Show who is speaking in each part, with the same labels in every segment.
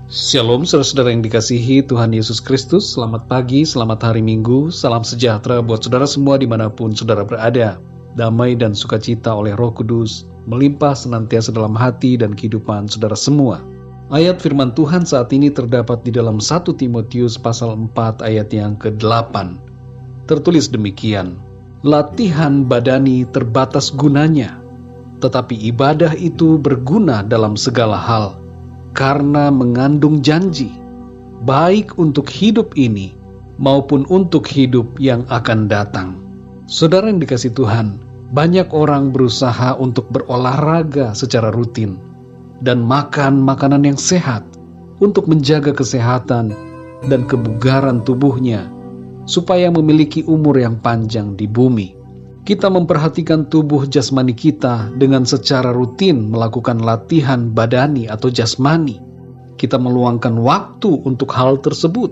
Speaker 1: Shalom saudara-saudara yang dikasihi Tuhan Yesus Kristus. Selamat pagi, selamat hari Minggu. Salam sejahtera buat saudara semua dimanapun saudara berada. Damai dan sukacita oleh Roh Kudus melimpah senantiasa dalam hati dan kehidupan saudara semua. Ayat firman Tuhan saat ini terdapat di dalam 1 Timotius pasal 4 ayat yang ke-8. Tertulis demikian: latihan badani terbatas gunanya, tetapi ibadah itu berguna dalam segala hal, karena mengandung janji, baik untuk hidup ini maupun untuk hidup yang akan datang. Saudara yang dikasihi Tuhan, banyak orang berusaha untuk berolahraga secara rutin dan makan makanan yang sehat untuk menjaga kesehatan dan kebugaran tubuhnya supaya memiliki umur yang panjang di bumi. Kita memperhatikan tubuh jasmani kita dengan secara rutin melakukan latihan badani atau jasmani. Kita meluangkan waktu untuk hal tersebut.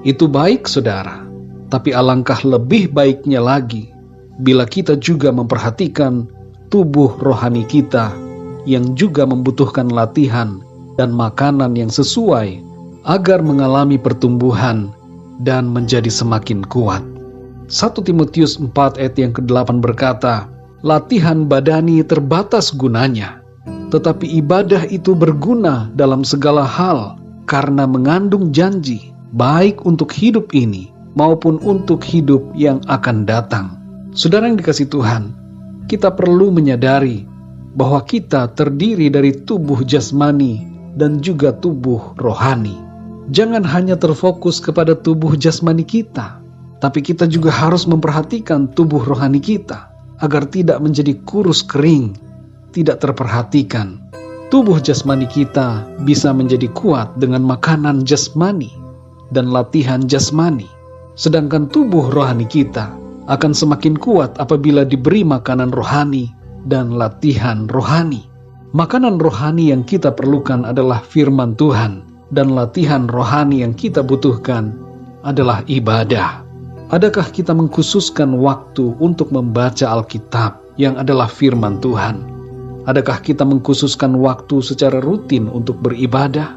Speaker 1: Itu baik, saudara. Tapi alangkah lebih baiknya lagi bila kita juga memperhatikan tubuh rohani kita yang juga membutuhkan latihan dan makanan yang sesuai agar mengalami pertumbuhan dan menjadi semakin kuat. 1 Timotius 4 ayat yang ke-8 berkata, latihan badani terbatas gunanya, tetapi ibadah itu berguna dalam segala hal, karena mengandung janji, baik untuk hidup ini maupun untuk hidup yang akan datang. Saudara yang dikasihi Tuhan, kita perlu menyadari bahwa kita terdiri dari tubuh jasmani dan juga tubuh rohani. Jangan hanya terfokus kepada tubuh jasmani kita, tapi kita juga harus memperhatikan tubuh rohani kita agar tidak menjadi kurus kering, tidak terperhatikan. Tubuh jasmani kita bisa menjadi kuat dengan makanan jasmani dan latihan jasmani. Sedangkan tubuh rohani kita akan semakin kuat apabila diberi makanan rohani dan latihan rohani. Makanan rohani yang kita perlukan adalah firman Tuhan, dan latihan rohani yang kita butuhkan adalah ibadah. Adakah kita mengkhususkan waktu untuk membaca Alkitab yang adalah firman Tuhan? Adakah kita mengkhususkan waktu secara rutin untuk beribadah?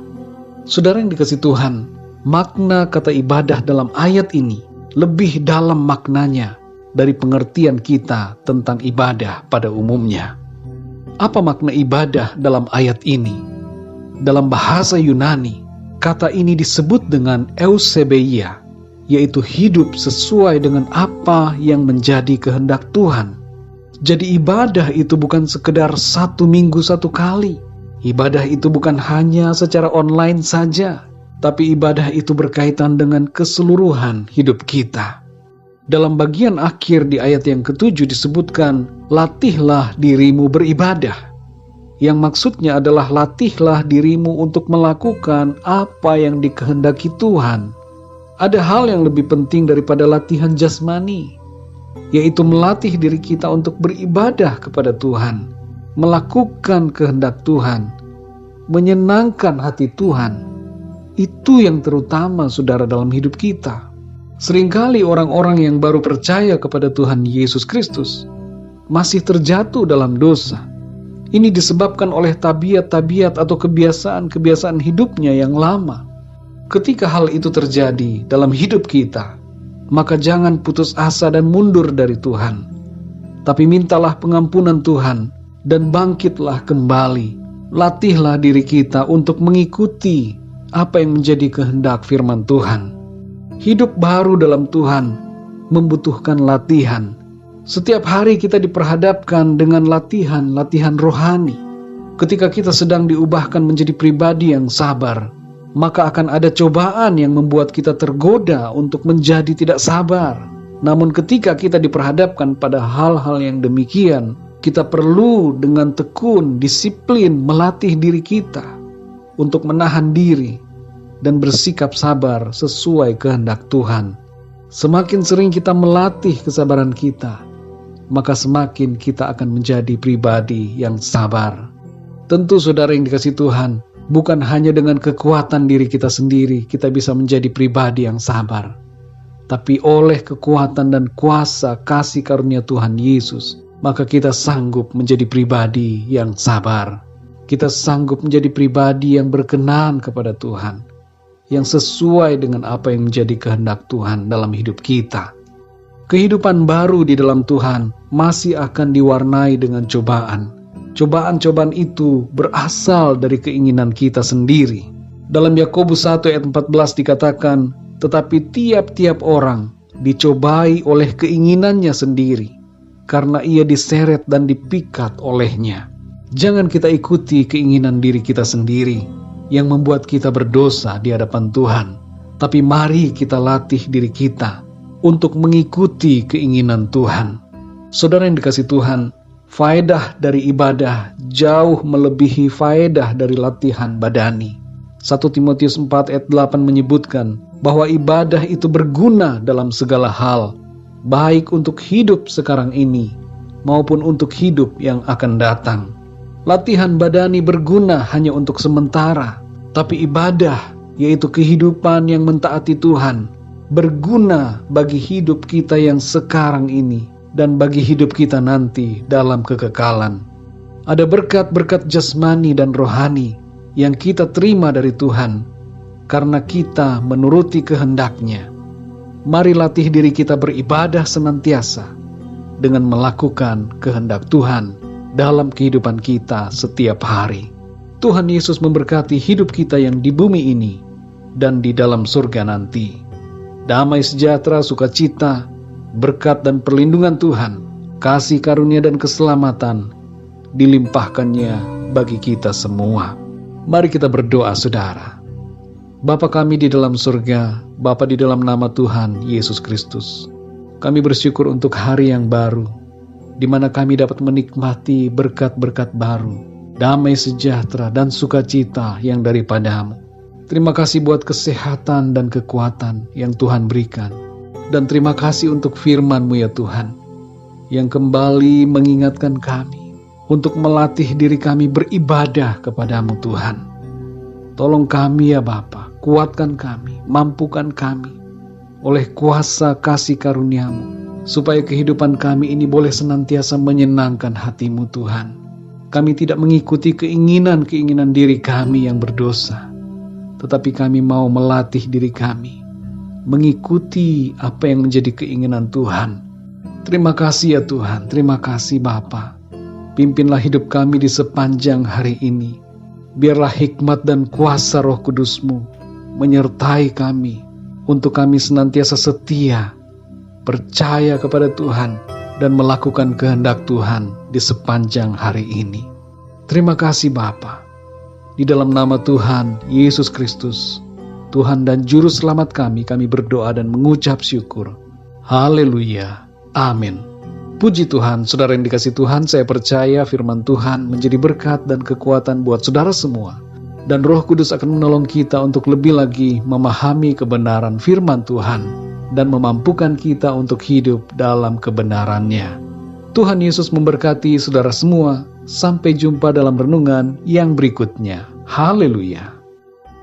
Speaker 1: Saudara yang dikasihi Tuhan, makna kata ibadah dalam ayat ini lebih dalam maknanya dari pengertian kita tentang ibadah pada umumnya. Apa makna ibadah dalam ayat ini? Dalam bahasa Yunani, kata ini disebut dengan eusebeia, yaitu hidup sesuai dengan apa yang menjadi kehendak Tuhan. Jadi ibadah itu bukan sekedar 1 minggu 1 kali. Ibadah itu bukan hanya secara online saja, tapi ibadah itu berkaitan dengan keseluruhan hidup kita. Dalam bagian akhir di ayat yang ke-7 disebutkan, latihlah dirimu beribadah. Yang maksudnya adalah latihlah dirimu untuk melakukan apa yang dikehendaki Tuhan. Ada hal yang lebih penting daripada latihan jasmani, yaitu melatih diri kita untuk beribadah kepada Tuhan, melakukan kehendak Tuhan, menyenangkan hati Tuhan. Itu yang terutama, saudara, dalam hidup kita. Seringkali orang-orang yang baru percaya kepada Tuhan Yesus Kristus masih terjatuh dalam dosa. Ini disebabkan oleh tabiat-tabiat atau kebiasaan-kebiasaan hidupnya yang lama. Ketika hal itu terjadi dalam hidup kita, maka jangan putus asa dan mundur dari Tuhan. Tapi mintalah pengampunan Tuhan dan bangkitlah kembali. Latihlah diri kita untuk mengikuti apa yang menjadi kehendak firman Tuhan. Hidup baru dalam Tuhan membutuhkan latihan. Setiap hari kita diperhadapkan dengan latihan rohani. Ketika kita sedang diubahkan menjadi pribadi yang sabar, maka akan ada cobaan yang membuat kita tergoda untuk menjadi tidak sabar. Namun ketika kita diperhadapkan pada hal-hal yang demikian, kita perlu dengan tekun, disiplin melatih diri kita untuk menahan diri dan bersikap sabar sesuai kehendak Tuhan. Semakin sering kita melatih kesabaran kita, maka semakin kita akan menjadi pribadi yang sabar. Tentu saudara yang dikasihi Tuhan, bukan hanya dengan kekuatan diri kita sendiri kita bisa menjadi pribadi yang sabar, tapi oleh kekuatan dan kuasa kasih karunia Tuhan Yesus, maka kita sanggup menjadi pribadi yang sabar. kita sanggup menjadi pribadi yang berkenan kepada Tuhan, yang sesuai dengan apa yang menjadi kehendak Tuhan dalam hidup kita. Kehidupan baru di dalam Tuhan masih akan diwarnai dengan cobaan. Cobaan-cobaan itu berasal dari keinginan kita sendiri. Dalam Yakobus 1 ayat 14 dikatakan, tetapi tiap-tiap orang dicobai oleh keinginannya sendiri, karena ia diseret dan dipikat olehnya. Jangan kita ikuti keinginan diri kita sendiri yang membuat kita berdosa di hadapan Tuhan. Tapi mari kita latih diri kita untuk mengikuti keinginan Tuhan. Saudara yang dikasihi Tuhan, faedah dari ibadah jauh melebihi faedah dari latihan badani. 1 Timotius 4 ayat 8 menyebutkan bahwa ibadah itu berguna dalam segala hal, baik untuk hidup sekarang ini maupun untuk hidup yang akan datang. Latihan badani berguna hanya untuk sementara, tapi ibadah, yaitu kehidupan yang mentaati Tuhan, berguna bagi hidup kita yang sekarang ini dan bagi hidup kita nanti dalam kekekalan. Ada berkat-berkat jasmani dan rohani yang kita terima dari Tuhan karena kita menuruti kehendak-Nya. Mari latih diri kita beribadah senantiasa dengan melakukan kehendak Tuhan dalam kehidupan kita setiap hari. Tuhan Yesus memberkati hidup kita yang di bumi ini dan di dalam surga nanti. Damai sejahtera, sukacita, berkat dan perlindungan Tuhan, kasih karunia dan keselamatan dilimpahkannya bagi kita semua. Mari kita berdoa, saudara. Bapa kami di dalam surga, Bapa di dalam nama Tuhan Yesus Kristus, kami bersyukur untuk hari yang baru, di mana kami dapat menikmati berkat-berkat baru, damai sejahtera dan sukacita yang daripada-Mu. Terima kasih buat kesehatan dan kekuatan yang Tuhan berikan. Dan terima kasih untuk firman-Mu ya Tuhan, yang kembali mengingatkan kami untuk melatih diri kami beribadah kepada-Mu Tuhan. Tolong kami ya Bapa, kuatkan kami, mampukan kami oleh kuasa kasih karunia-Mu, supaya kehidupan kami ini boleh senantiasa menyenangkan hati-Mu Tuhan. Kami tidak mengikuti keinginan-keinginan diri kami yang berdosa, tetapi kami mau melatih diri kami mengikuti apa yang menjadi keinginan Tuhan. Terima kasih ya Tuhan, terima kasih Bapa. Pimpinlah hidup kami di sepanjang hari ini. Biarlah hikmat dan kuasa Roh Kudus-Mu menyertai kami, untuk kami senantiasa setia, percaya kepada Tuhan, dan melakukan kehendak Tuhan di sepanjang hari ini. Terima kasih Bapa. Di dalam nama Tuhan Yesus Kristus, Tuhan dan Juru Selamat kami berdoa dan mengucap syukur. Haleluya. Amin. Puji Tuhan, saudara yang dikasihi Tuhan, saya percaya firman Tuhan menjadi berkat dan kekuatan buat saudara semua. Dan Roh Kudus akan menolong kita untuk lebih lagi memahami kebenaran firman Tuhan dan memampukan kita untuk hidup dalam kebenarannya. Tuhan Yesus memberkati saudara semua. Sampai jumpa dalam renungan yang berikutnya. Haleluya.